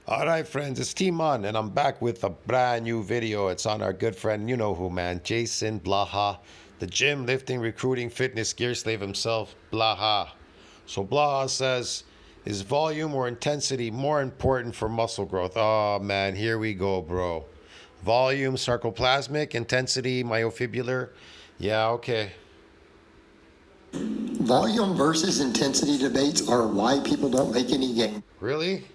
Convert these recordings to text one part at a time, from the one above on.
All right, friends, it's Team On, and I'm back with a brand new video. It's on our good friend, you know who, man, JasonBlaha, the gym, lifting, recruiting, fitness gear slave himself, Blaha. So Blaha says, is volume or intensity more important for muscle growth? Oh, man, here we go, bro. Volume, sarcoplasmic, intensity, myofibular. Yeah, okay. Volume versus intensity debates are why people don't make any gains. Really?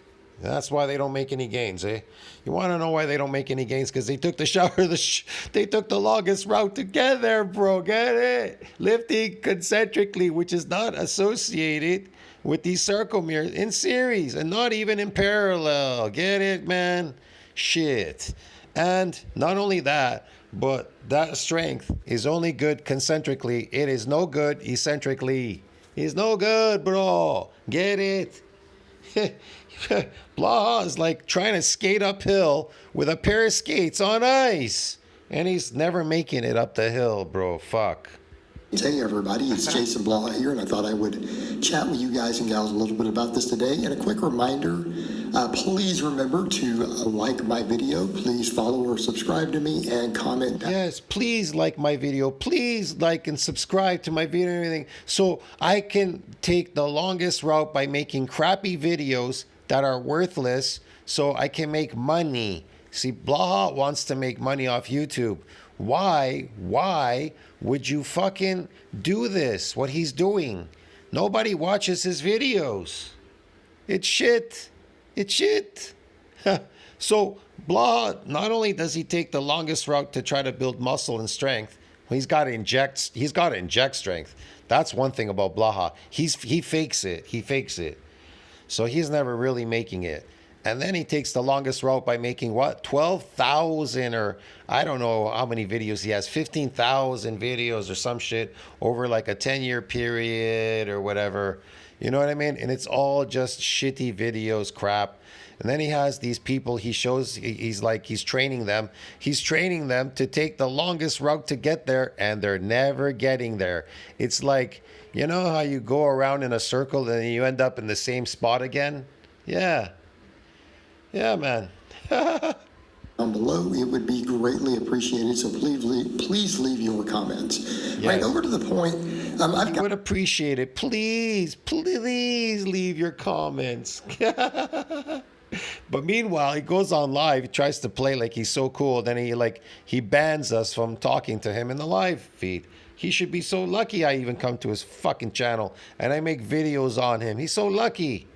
That's why they don't make any gains, eh? You want to know why they don't make any gains? Because they took they took the longest route to get there, bro. Get it? Lifting concentrically, which is not associated with these circumference in series and not even in parallel. Get it, man? Shit. And not only that, but that strength is only good concentrically. It is no good eccentrically. It's no good, bro. Get it? Blaha is like trying to skate uphill with a pair of skates on ice. And he's never making it up the hill, bro. Fuck. Hey everybody, it's JasonBlaha here, and I thought I would chat with you guys and gals a little bit about this today. And a quick reminder, please remember to like my video, please follow or subscribe to me, and comment. Yes, please like my video. Please like and subscribe to my video and everything, so I can take the longest route by making crappy videos that are worthless so I can make money. See, Blaha wants to make money off YouTube. Why would you fucking do this? What he's doing? Nobody watches his videos. It's shit. It's shit. So Blaha, not only does he take the longest route to try to build muscle and strength, he's got to inject strength. That's one thing about Blaha. He fakes it. He fakes it. So he's never really making it. And then he takes the longest route by making what? 12,000 or I don't know how many videos he has, 15,000 videos or some shit over like a 10-year period or whatever. You know what I mean? And it's all just shitty videos, crap. And then he has these people he shows, he's training them. He's training them to take the longest route to get there, and they're never getting there. It's like, you know how you go around in a circle and you end up in the same spot again? Yeah. Yeah, man. Down below, it would be greatly appreciated. So please leave your comments. Yes. Right over to the point. I would appreciate it. Please leave your comments. But meanwhile, he goes on live. He tries to play like he's so cool. Then he bans us from talking to him in the live feed. He should be so lucky I even come to his fucking channel and I make videos on him. He's so lucky.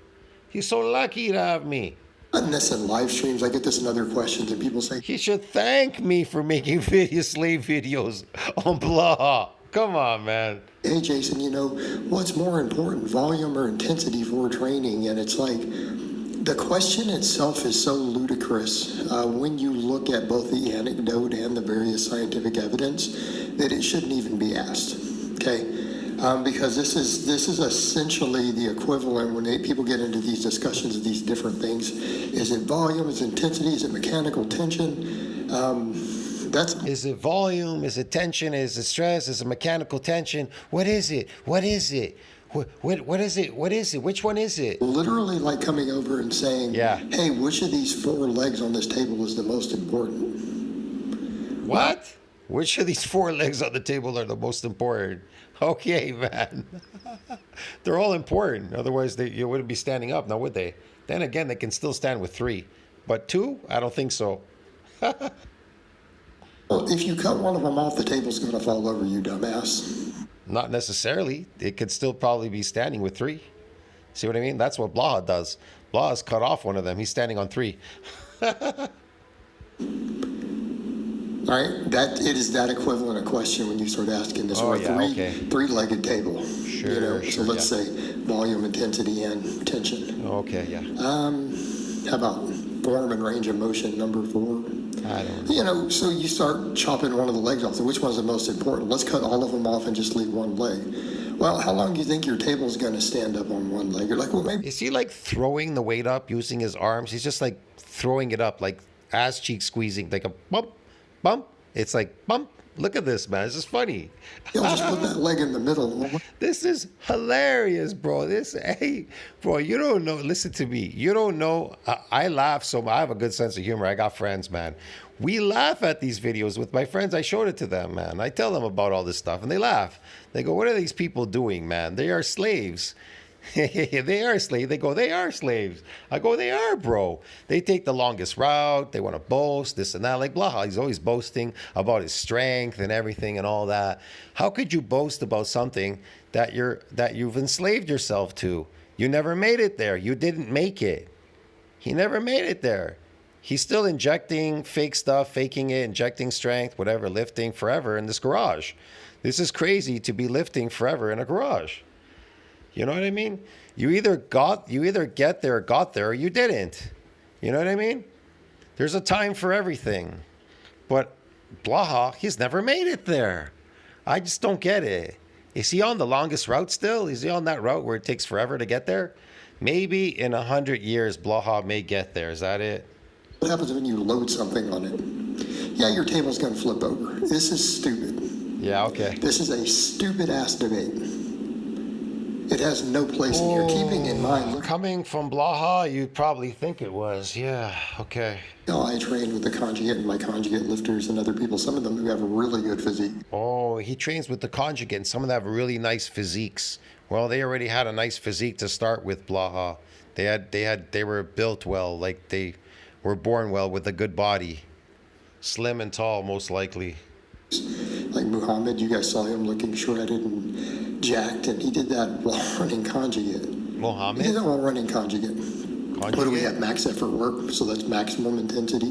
He's so lucky to have me. And this in live streams, I get this in other questions, and people say he should thank me for making slave videos on Blaha. Come on, man. Hey, Jason, you know, what's more important, volume or intensity for training? And it's like, the question itself is so ludicrous when you look at both the anecdote and the various scientific evidence that it shouldn't even be asked, okay? Because this is essentially the equivalent when people get into these discussions of these different things. Is it volume? Is it intensity? Is it mechanical tension? Is it volume? Is it tension? Is it stress? Is it mechanical tension? What is it? What is it? What is it? What is it? Which one is it? Literally like coming over and saying, yeah, hey, which of these four legs on this table is the most important? What? Which of these four legs on the table are the most important? Okay, man. They're all important. Otherwise, you wouldn't be standing up, now would they? Then again, they can still stand with three. But two? I don't think so. Well, if you cut one of them off, the table's going to fall over you, dumbass. Not necessarily. It could still probably be standing with three. See what I mean? That's what Blaha does. Blaha's cut off one of them. He's standing on three. Right? It is that equivalent of question when you start asking this three-legged table. Sure, you know? sure, So let's say volume, intensity, and tension. Okay, yeah. How about form and range of motion, number 4? I don't know. You know, so you start chopping one of the legs off. So which one's the most important? Let's cut all of them off and just leave one leg. Well, how long do you think your table's going to stand up on one leg? You're like, well, maybe. Is he like throwing the weight up using his arms? He's just like throwing it up, like ass cheek squeezing, like a bump. Bump. It's like bump. Look at this, man. This is funny. You'll just put that leg in the middle. This is hilarious, bro. Hey, bro, you don't know. Listen to me. You don't know. I laugh so much. I have a good sense of humor. I got friends, man. We laugh at these videos with my friends. I showed it to them, man. I tell them about all this stuff, and they laugh. They go, "What are these people doing, man? They are slaves." They are slaves. They go, they are slaves. I go, they are, bro. They take the longest route. They want to boast, this and that. Like Blaha, he's always boasting about his strength and everything and all that. How could you boast about something that you've enslaved yourself to? You never made it there. You didn't make it. He never made it there. He's still injecting fake stuff, faking it, injecting strength, whatever, lifting forever in this garage. This is crazy to be lifting forever in a garage. You know what I mean? You either get there, got there, or you didn't. You know what I mean? There's a time for everything. But Blaha, he's never made it there. I just don't get it. Is he on the longest route still? Is he on that route where it takes forever to get there? Maybe in 100 years, Blaha may get there. Is that it? What happens when you load something on it? Yeah, your table's going to flip over. This is stupid. Yeah, okay. This is a stupid-ass debate. It has no place in here. Keeping in mind, Coming from Blaha, you'd probably think it was. Yeah, okay. I trained with the conjugate and my conjugate lifters and other people, some of them who have a really good physique. Oh, he trains with the conjugate, and some of them have really nice physiques. Well, they already had a nice physique to start with, Blaha. They were built well, like they were born well with a good body. Slim and tall, most likely. Like Muhammad, you guys saw him looking shredded and jacked, and he did that while running conjugate. Muhammad? He did that while running conjugate. What do we have? Max effort work, so that's maximum intensity.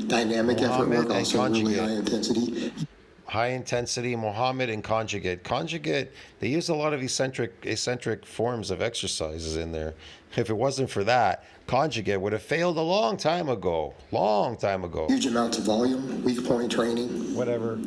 Dynamic effort work, also really high intensity. High intensity, Muhammad, and conjugate. Conjugate, they use a lot of eccentric forms of exercises in there. If it wasn't for that, conjugate would have failed a long time ago. Long time ago. Huge amounts of volume, weak point training. Whatever.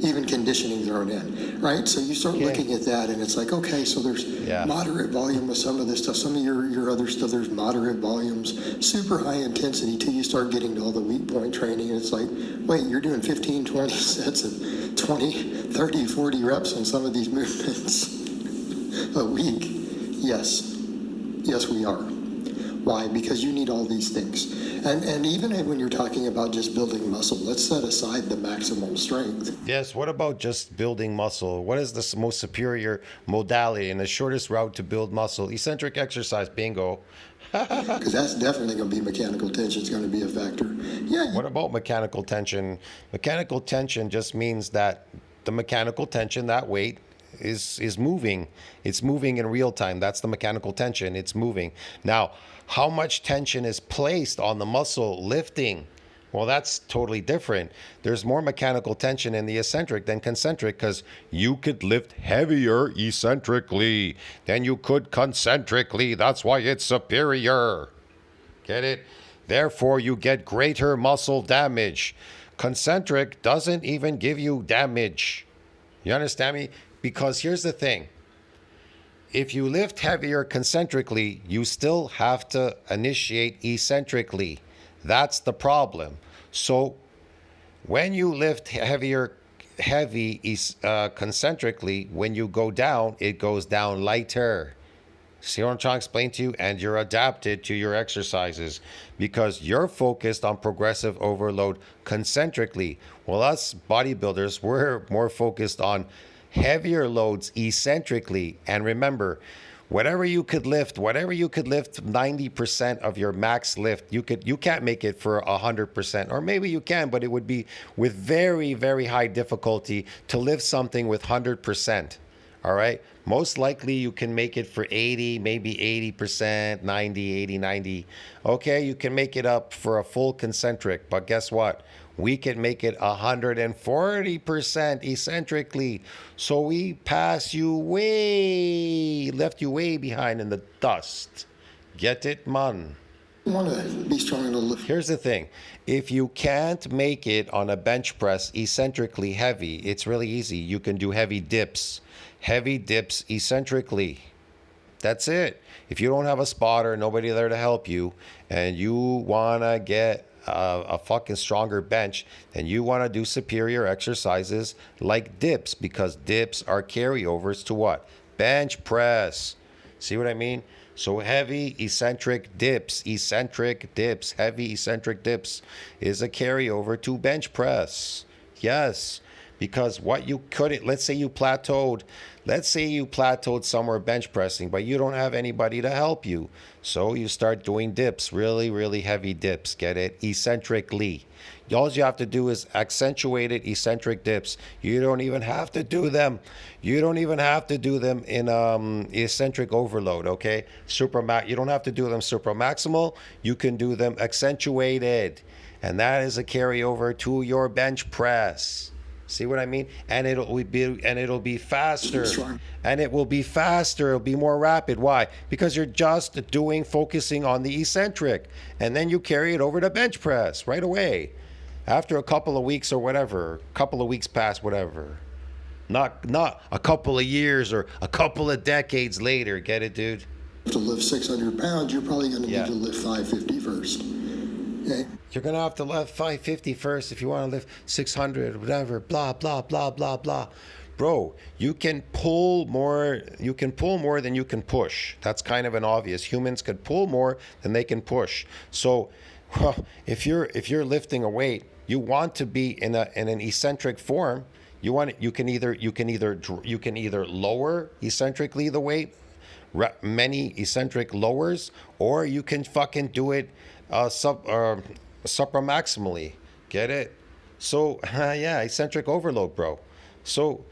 Even conditioning thrown in, right? So you start looking at that, and it's like, okay, so there's moderate volume with some of this stuff. Some of your other stuff, there's moderate volumes, super high intensity, till you start getting to all the weak point training, and it's like, wait, you're doing 15, 20 sets of 20, 30, 40 reps on some of these movements a week. Yes, we are. Why? Because you need all these things. And even when you're talking about just building muscle, let's set aside the maximum strength. Yes, what about just building muscle? What is the most superior modality and the shortest route to build muscle? Eccentric exercise, bingo. Because that's definitely going to be mechanical tension. It's going to be a factor. Yeah. What about mechanical tension? Mechanical tension just means that the mechanical tension, that weight, is moving. It's moving in real time. That's the mechanical tension. It's moving. Now, how much tension is placed on the muscle lifting? Well, that's totally different. There's more mechanical tension in the eccentric than concentric, because you could lift heavier eccentrically than you could concentrically. That's why it's superior. Get it? Therefore, you get greater muscle damage. Concentric doesn't even give you damage. You understand me? Because here's the thing. If you lift heavier concentrically, you still have to initiate eccentrically. That's the problem. So when you lift heavy concentrically, when you go down, it goes down lighter. See what I'm trying to explain to you? And you're adapted to your exercises because you're focused on progressive overload concentrically. Well, us bodybuilders, we're more focused on heavier loads eccentrically. And remember, whatever you could lift 90% of your max lift, you can't make it for 100%, or maybe you can, but it would be with very, very high difficulty to lift something with 100%. All right. Most likely you can make it for 80, maybe 80%, 90, 80, 90. Okay. You can make it up for a full concentric, but guess what? We can make it 140% eccentrically. So we left you way behind in the dust. Get it, man? You want to be strong enough to lift. Here's the thing. If you can't make it on a bench press eccentrically heavy, it's really easy. You can do heavy dips eccentrically. That's it. If you don't have a spotter, nobody there to help you, and you want to get a fucking stronger bench, then you want to do superior exercises like dips, because dips are carryovers to what? Bench press. See what I mean? So heavy eccentric dips, heavy eccentric dips is a carryover to bench press. Yes, because what you couldn't, let's say you plateaued somewhere bench pressing, but you don't have anybody to help you. So you start doing dips, really, really heavy dips, get it? Eccentrically. All you have to do is accentuated eccentric dips. You don't even have to do them. You don't even have to do them in eccentric overload, okay? You don't have to do them supramaximal. You can do them accentuated. And that is a carryover to your bench press. See what I mean? And it'll be faster. And it will be faster. It'll be more rapid. Why? Because you're just focusing on the eccentric, and then you carry it over to bench press right away. After a couple of weeks or whatever, couple of weeks past, whatever. Not a couple of years or a couple of decades later. Get it, dude? To lift 600 pounds, you're probably going to need to lift 550 first. Okay? You're going to have to lift 550 first if you want to lift 600, whatever, blah, blah, blah, blah, blah. Bro, you can pull more than you can push. That's kind of an obvious. Humans could pull more than they can push. So if you're lifting a weight, you want to be in an eccentric form. You can either lower eccentrically the weight, many eccentric lowers, or you can fucking do it supramaximally. Get it? So yeah, eccentric overload, bro. So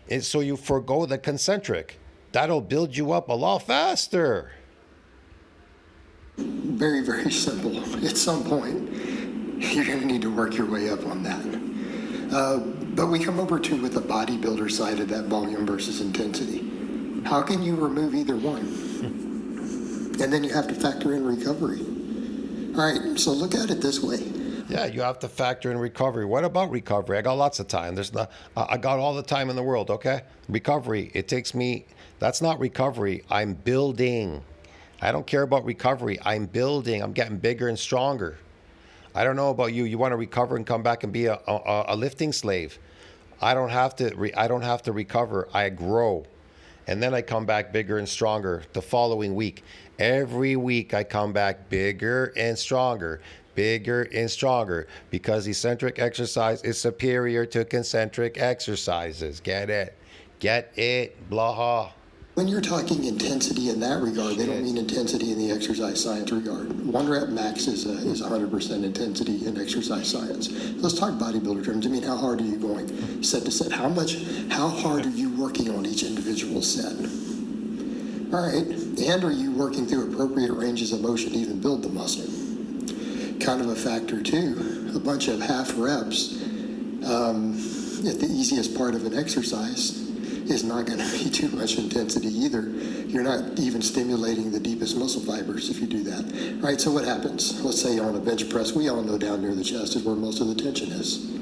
you forgo the concentric. That'll build you up a lot faster. Very, very simple. At some point, you're going to need to work your way up on that. But we come over to with the bodybuilder side of that, volume versus intensity. How can you remove either one? And then you have to factor in recovery. All right, so look at it this way. Yeah, you have to factor in recovery. What about recovery? I got lots of time. I got all the time in the world, okay? Recovery, that's not recovery. I'm building. I don't care about recovery. I'm building. I'm getting bigger and stronger. I don't know about you. You want to recover and come back and be a lifting slave. I don't have to recover. I grow. And then I come back bigger and stronger the following week. Every week I come back bigger and stronger, because eccentric exercise is superior to concentric exercises. Get it? Get it, Blaha? When you're talking intensity in that regard, they don't mean intensity in the exercise science regard. 1 rep max is 100% intensity in exercise science. Let's talk bodybuilder terms. I mean, how hard are you going set to set? How hard are you working on each individual set? All right, and are you working through appropriate ranges of motion to even build the muscle? Kind of a factor too. A bunch of half reps at the easiest part of an exercise is not going to be too much intensity either. You're not even stimulating the deepest muscle fibers if you do that. All right, so what happens? Let's say on a bench press, we all know down near the chest is where most of the tension is.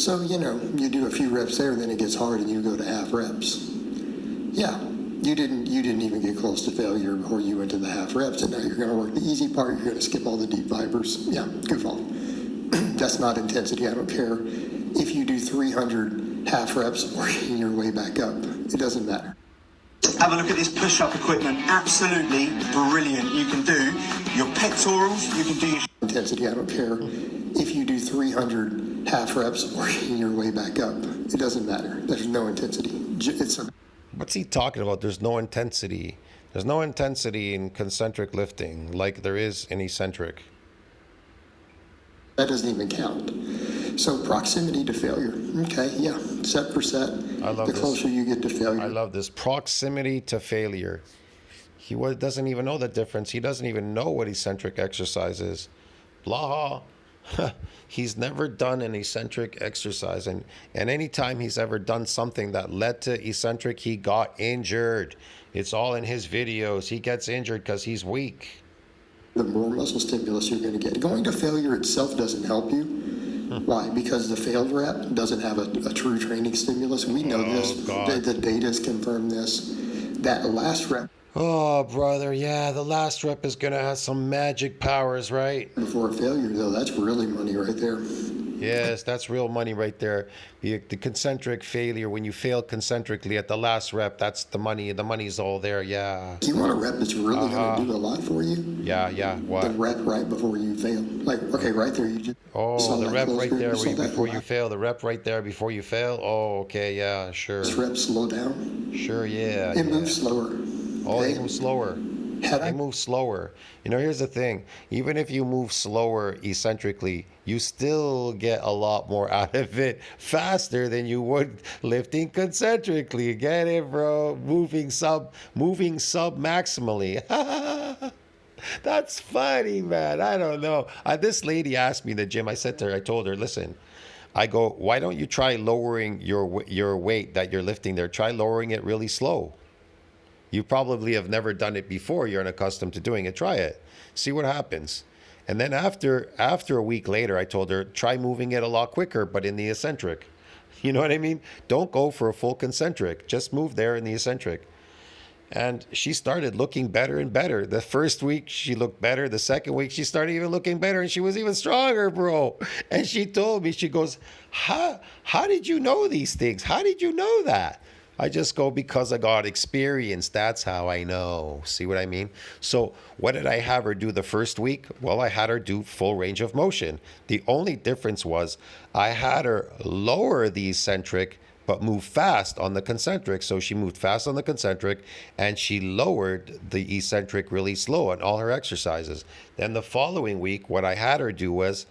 So, you do a few reps there, then it gets hard and you go to half reps. Yeah, you didn't even get close to failure before you went to the half reps, and now you're going to work the easy part, you're going to skip all the deep fibers. Yeah, good fault. That's not intensity. I don't care if you do 300 half reps working your way back up. It doesn't matter. Have a look at this push-up equipment. Absolutely brilliant. You can do your pectorals, you can do your... Intensity, I don't care if you do 300 half reps working your way back up. It doesn't matter. There's no intensity. What's he talking about? There's no intensity. There's no intensity in concentric lifting like there is in eccentric. That doesn't even count. So proximity to failure. Okay, yeah, set per set. I love the closer you get to failure. I love this. Proximity to failure. He doesn't even know the difference. He doesn't even know what eccentric exercise is. Blaha. He's never done an eccentric exercise. And anytime he's ever done something that led to eccentric, he got injured. It's all in his videos. He gets injured because he's weak. The more muscle stimulus you're going to get. Going to failure itself doesn't help you. Why? Because the failed rep doesn't have a true training stimulus. We know this. God. The data's confirmed this. That last rep. Oh, brother, yeah, the last rep is gonna have some magic powers, right? Before failure, though, that's really money right there. Yes, that's real money right there. The concentric failure, when you fail concentrically at the last rep, that's the money. The money's all there. Yeah. You want a rep that's really going to do a lot for you? Yeah, yeah. The What? rep right before you fail. Like, okay, right there, you just Oh, saw the that rep close right grip, there you saw that before you last fail. The rep right there before you fail. Oh, okay. Yeah, sure. rep slow down. Sure, yeah, It yeah. moves slower. Oh, they Okay? move slower. Had They I move slower. You know, here's the thing. Even if you move slower eccentrically, you still get a lot more out of it faster than you would lifting concentrically. Get it, bro? Moving sub maximally. That's funny, man. I don't know. This lady asked me in the gym. I said to her, I told her, listen, I go, why don't you try lowering your weight that you're lifting there? Try lowering it really slow. You probably have never done it before. You're unaccustomed to doing it. Try it. See what happens. And then after a week later, I told her, try moving it a lot quicker, but in the eccentric. You know what I mean? Don't go for a full concentric. Just move there in the eccentric. And she started looking better and better. The first week, she looked better. The second week, she started even looking better, and she was even stronger, bro. And she told me, she goes, how did you know these things? How did you know that? I just go, because I got experience. That's how I know. See what I mean? So what did I have her do the first week? Well, I had her do full range of motion. The only difference was I had her lower the eccentric but move fast on the concentric. So she moved fast on the concentric and she lowered the eccentric really slow on all her exercises. Then the following week, what I had her do was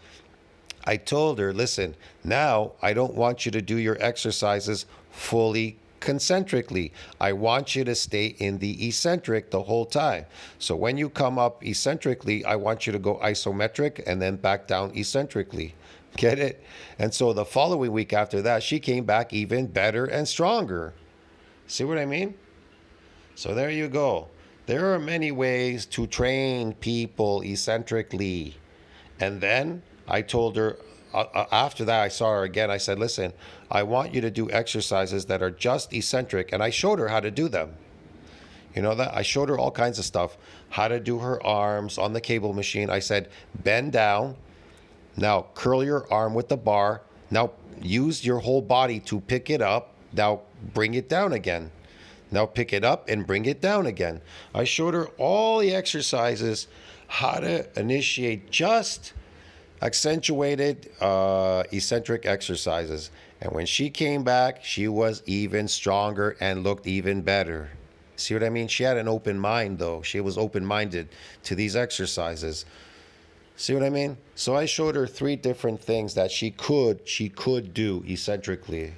I told her, listen, now I don't want you to do your exercises fully concentrically. I want you to stay in the eccentric the whole time. So when you come up eccentrically, I want you to go isometric and then back down eccentrically. Get it? And so the following week after that, she came back even better and stronger. See what I mean? So there you go. There are many ways to train people eccentrically. And then I told her, after that, I saw her again. I said, listen, I want you to do exercises that are just eccentric. And I showed her how to do them. You know that? I showed her all kinds of stuff. How to do her arms on the cable machine. I said, bend down. Now curl your arm with the bar. Now use your whole body to pick it up. Now bring it down again. Now pick it up and bring it down again. I showed her all the exercises, how to initiate just accentuated eccentric exercises. And when she came back, she was even stronger and looked even better. See what I mean? She had an open mind, though. She was open-minded to these exercises. See what I mean? So I showed her 3 different things that she could do eccentrically.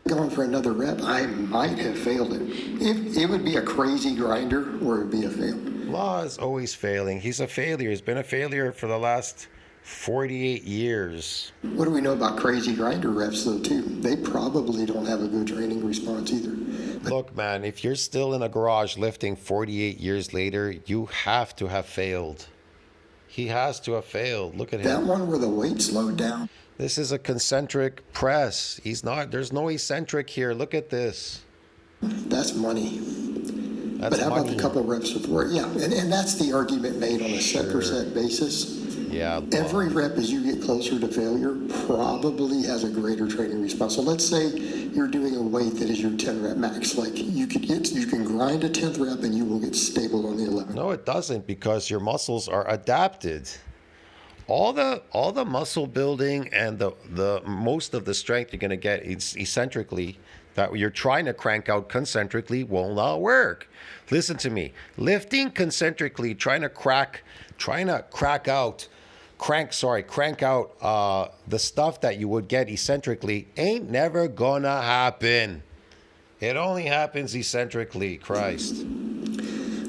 going for another rep, I might have failed it. It would be a crazy grinder or it would be a fail. Law is always failing. He's a failure. He's been a failure for the last 48 years. What do we know about crazy grinder reps, though, too? They probably don't have a good training response either. But Look, man, if you're still in a garage lifting 48 years later, you have to have failed. He has to have failed. Look at that him. one where the weight slowed down, This is a concentric press. There's no eccentric here. Look at this. that's money. That's But how about money. the couple reps before? Yeah, and that's the argument made on a set per set basis. Yeah. Every rep as you get closer to failure probably has a greater training response. So let's say you're doing a weight that is your 10 rep max. Like you can grind a 10th rep and you will get stable on the 11th. No, it doesn't, because your muscles are adapted. All the muscle building and the most of the strength you're going to get eccentrically that you're trying to crank out concentrically will not work. Listen to me. Lifting concentrically, trying to crank out the stuff that you would get eccentrically ain't never gonna happen. It only happens eccentrically. Christ.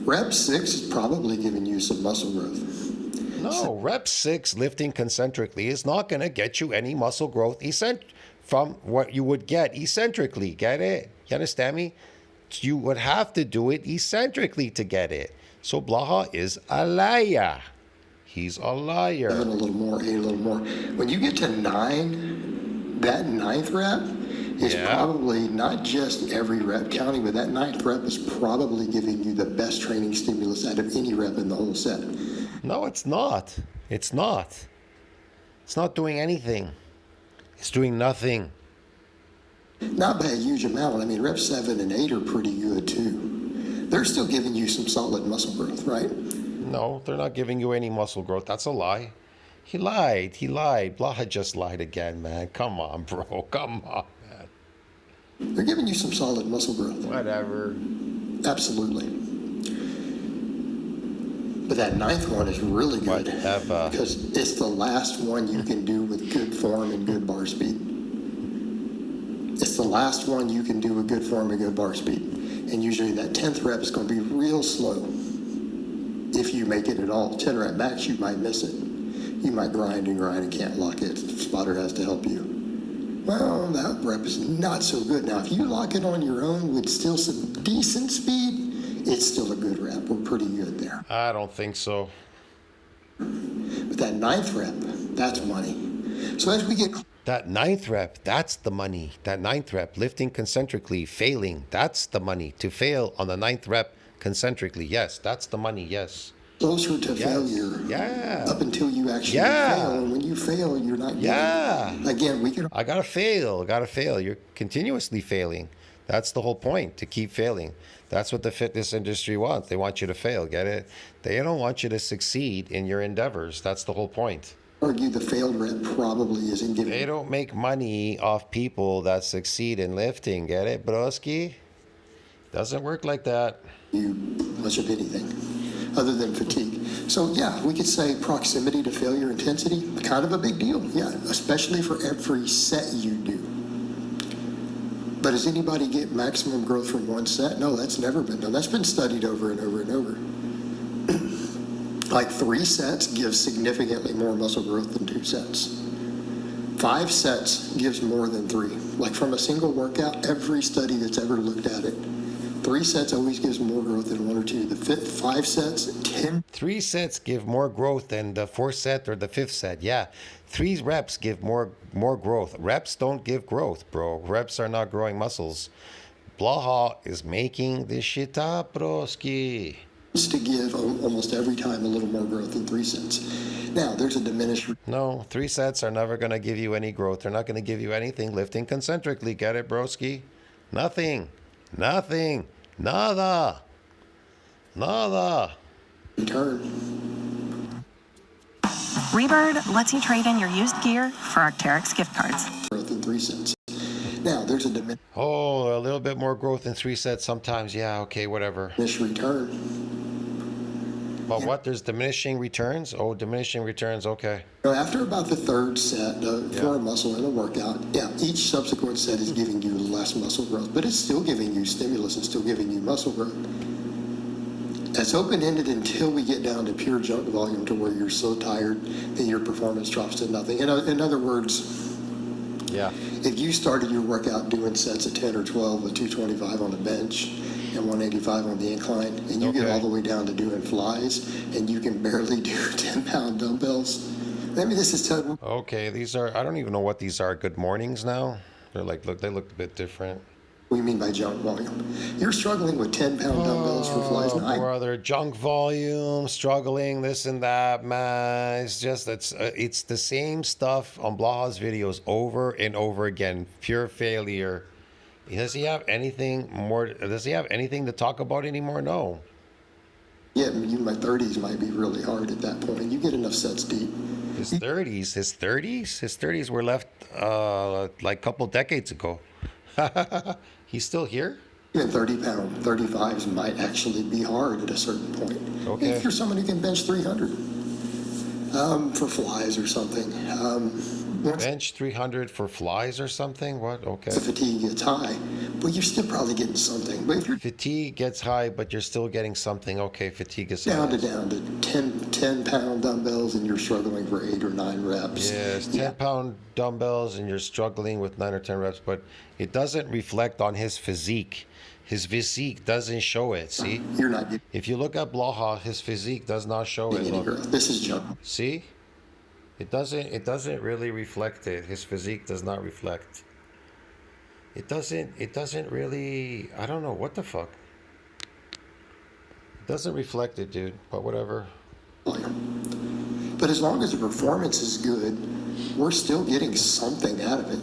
Rep 6 is probably giving you some muscle growth. No, rep 6 lifting concentrically is not going to get you any muscle growth from what you would get eccentrically. Get it? You understand me? You would have to do it eccentrically to get it. So Blaha is a liar. He's a liar. 7 a little more, 8 a little more. When you get to 9, that 9th rep is Yeah. probably not just every rep counting, but that ninth rep is probably giving you the best training stimulus out of any rep in the whole set. No, it's not. It's not. It's not doing anything. It's doing nothing. Not by a huge amount. I mean, reps 7 and 8 are pretty good too. They're still giving you some solid muscle growth, right? No, they're not giving you any muscle growth. That's a lie. He lied. He lied. Blaha just lied again, man. Come on, bro. Come on, man. They're giving you some solid muscle growth. Whatever. Absolutely. But that ninth one is really good Whatever. because it's the last one you can do with good form and good bar speed. It's the last one you can do with good form and good bar speed. And usually that 10th rep is going to be real slow. If you make it at all. 10 rep max, you might miss it. You might grind and can't lock it. Spotter has to help you. Well, that rep is not so good. Now, if you lock it on your own with still some decent speed, it's still a good rep. We're pretty good there. I don't think so. But that ninth rep, that's money. So as we get That ninth rep, that's the money. That ninth rep, lifting concentrically, failing, that's the money. To fail on the ninth rep concentrically, yes, that's the money, yes. closer to failure Yeah. up until you actually Yeah. fail. And when you fail, you're not getting Yeah. Again, we can I gotta fail. You're continuously failing. That's the whole point, to keep failing. That's what the fitness industry wants. They want you to fail, get it? They don't want you to succeed in your endeavors. That's the whole point. argue the failed rep probably isn't giving They don't make money off people that succeed in lifting, get it, broski? Doesn't work like that. you much of anything other than fatigue. So yeah, we could say proximity to failure intensity, kind of a big deal. Yeah, especially for every set you do. But does anybody get maximum growth from one set? No, that's never been done. That's been studied over and over and over. Like 3 sets gives significantly more muscle growth than 2 sets. 5 sets gives more than 3. Like from a single workout, every study that's ever looked at it, 3 sets always gives more growth than 1 or 2. The 5 sets, 10. 3 sets give more growth than the 4th set or the 5th set. Yeah, 3 reps give more growth. Reps don't give growth, bro. Reps are not growing muscles. Blaha is making this shit up, broski. To give almost every time a little more growth than 3 sets. Now, there's a diminished. No, 3 sets are never going to give you any growth. They're not going to give you anything lifting concentrically. Get it, broski? Nothing. Nothing. Nada. Nada. Return. Rebird lets you trade in your used gear for Arc'teryx gift cards. Growth in 3 sets. Now, there's a diminished Oh, a little bit more growth in 3 sets sometimes. Yeah, okay, whatever. return. But what? There's diminishing returns? Oh, diminishing returns, okay. So after about the 3rd set for a muscle in a workout, yeah, each subsequent set is giving you less muscle growth, but it's still giving you stimulus and still giving you muscle growth. That's open-ended until we get down to pure junk volume to where you're so tired that your performance drops to nothing. In other words, Yeah. if you started your workout doing sets of 10 or 12 with 225 on the bench and 185 on the incline, and you get Okay. all the way down to doing flies, and you can barely do 10-pound dumbbells, maybe this is total. Okay, these are, I don't even know what these are. Good mornings now? They're like, look, they look a bit different. What do you mean by junk volume? You're struggling with 10-pound dumbbells for flies. Oh, Now, brother, junk volume, struggling, this and that, man. It's just, it's the same stuff on Blaha's videos over and over again. Pure failure. Does he have anything more? Does he have anything to talk about anymore? No. yeah, my 30s might be really hard at that point. You get enough sets deep. His 30s were left like a couple decades ago. He's still here? Even 30-pound 35s might actually be hard at a certain point. Okay. If you're someone who can bench 300 for flies or something. Once Bench 300 for flies or something? What? Okay. the fatigue gets high, but you're still probably getting something. But if you're Fatigue gets high, but you're still getting something. Okay, fatigue is down high. to 10-pound dumbbells and you're struggling for 8 or 9 reps. Yes, 10-pound dumbbells and you're struggling with 9 or 10 reps, but it doesn't reflect on his physique. His physique doesn't show it, see? You're not getting If you look at Blaha, his physique does not show it. any Look. growth. This is junk. See? It doesn't really reflect it. His physique does not reflect. It doesn't really, I don't know what the fuck. It doesn't reflect it, dude, but whatever. But as long as the performance is good, we're still getting something out of it.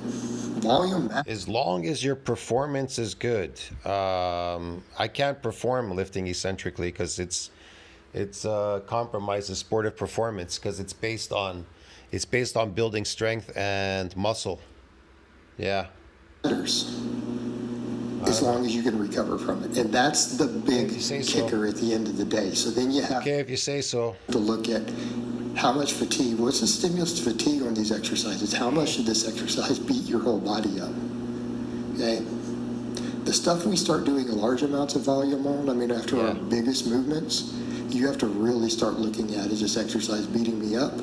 Volume As long as your performance is good. I can't perform lifting eccentrically because it's compromises sportive performance because it's based on building strength and muscle. Yeah. matters. As long as you can recover from it. And that's the big If you say so. kicker at the end of the day. So then you have Okay, if you say so. to look at how much fatigue, what's the stimulus to fatigue on these exercises? How much should this exercise beat your whole body up? Okay. The stuff we start doing large amounts of volume on, I mean, after our biggest movements, you have to really start looking at, is this exercise beating me up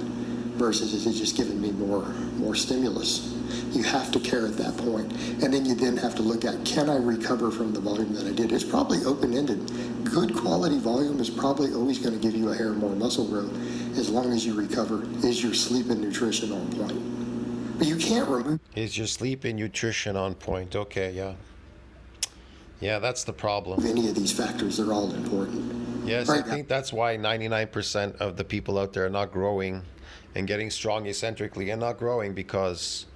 versus is it just giving me more stimulus? You have to care at that point. And then you then have to look at, can I recover from the volume that I did? It's probably open-ended. Good quality volume is probably always going to give you a hair more muscle growth as long as you recover. Is your sleep and nutrition on point? But you can't remove... Is your sleep and nutrition on point? Okay, yeah. Yeah, that's the problem. any of these factors. They're all important. Yes, I think that's why 99% of the people out there are not growing and getting strong eccentrically and not growing because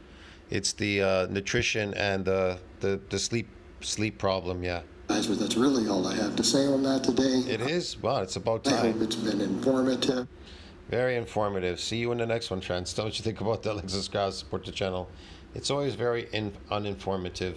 it's the nutrition and the sleep problem, yeah. But that's really all I have to say on that today. It is? Well, it's about I hope time. it's been informative. Very informative. See you in the next one, friends. Tell me what you think about that. Like, subscribe, support the channel. It's always very uninformative.